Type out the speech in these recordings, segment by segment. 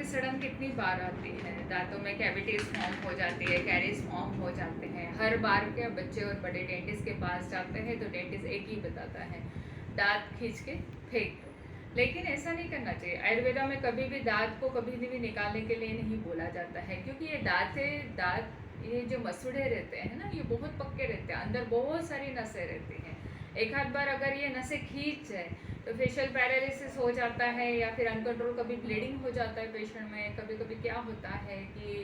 की सड़न कितनी बार आती है, दांतों में कैविटीज फॉर्म हो जाती है, कैरीज फॉर्म हो जाते हैं। हर बार के बच्चे और बड़े डेंटिस्ट के पास जाते हैं तो डेंटिस्ट एक ही बताता है, दांत खींच के फेंक दो। लेकिन ऐसा नहीं करना चाहिए। आयुर्वेदा में कभी भी दांत को कभी भी निकालने के लिए नहीं बोला जाता है, क्योंकि ये दांत ये जो मसूड़े रहते हैं ना, ये बहुत पक्के रहते हैं, अंदर बहुत सारी नसें रहती हैं। एक आध बार अगर ये नसें खींच जाए तो फेशियल पैरालिसिस हो जाता है, या फिर अनकंट्रोल कभी ब्लीडिंग हो जाता है पेशेंट में। कभी कभी क्या होता है कि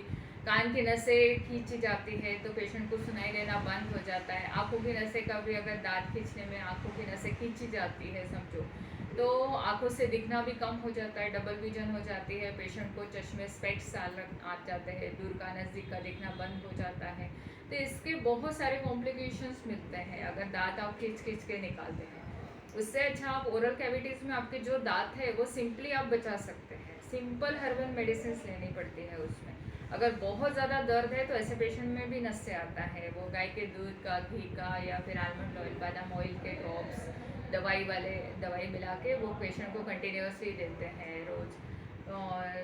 कान की नसें खींची जाती है तो पेशेंट को सुनाई देना बंद हो जाता है। आंखों की नसें कभी अगर दांत खींचने में आंखों की नसें खींची जाती है समझो, तो आंखों से दिखना भी कम हो जाता है, डबल विजन हो जाती है, पेशेंट को चश्मे स्पेक्स आ जाते हैं, दूर का नज़दीक का दिखना बंद हो जाता है। तो इसके बहुत सारे कॉम्प्लिकेशंस मिलते हैं अगर दांत आप खींच खींच के निकालते हैं। उससे अच्छा आप ओरल कैविटीज़ में आपके जो दांत है वो सिंपली आप बचा सकते हैं। सिंपल हर्बल मेडिसिन लेनी पड़ती है उसमें। अगर बहुत ज़्यादा दर्द है तो ऐसे पेशेंट में भी नस से आता है, वो गाय के दूध का, घी का, या फिर आलमंड ऑयल, बादाम ऑयल के ड्रॉप्स दवाई मिला के वो पेशेंट को कंटिन्यूसली देते हैं रोज़। और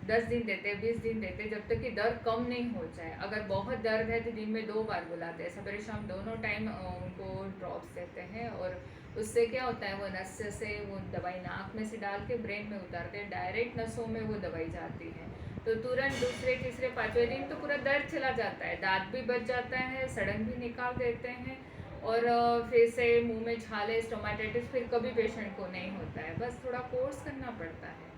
10 दिन देते हैं, 20 दिन देते हैं, जब तक कि दर्द कम नहीं हो जाए। अगर बहुत दर्द है तो दिन में 2 बार बुलाते हैं, सवेरे शाम दोनों टाइम उनको ड्रॉप्स देते हैं। और उससे क्या होता है, वो नस से वो दवाई नाक में से डाल के ब्रेन में उतारते हैं, डायरेक्ट नसों में वो दवाई जाती है। तो तुरंत दूसरे तीसरे पाँचवें दिन तो पूरा दर्द चला जाता है, दांत भी बच जाता है, सड़न भी निकाल देते हैं। और फिर से मुंह में छाले, स्टोमेटाइटिस फिर कभी पेशेंट को नहीं होता है। बस थोड़ा कोर्स करना पड़ता है।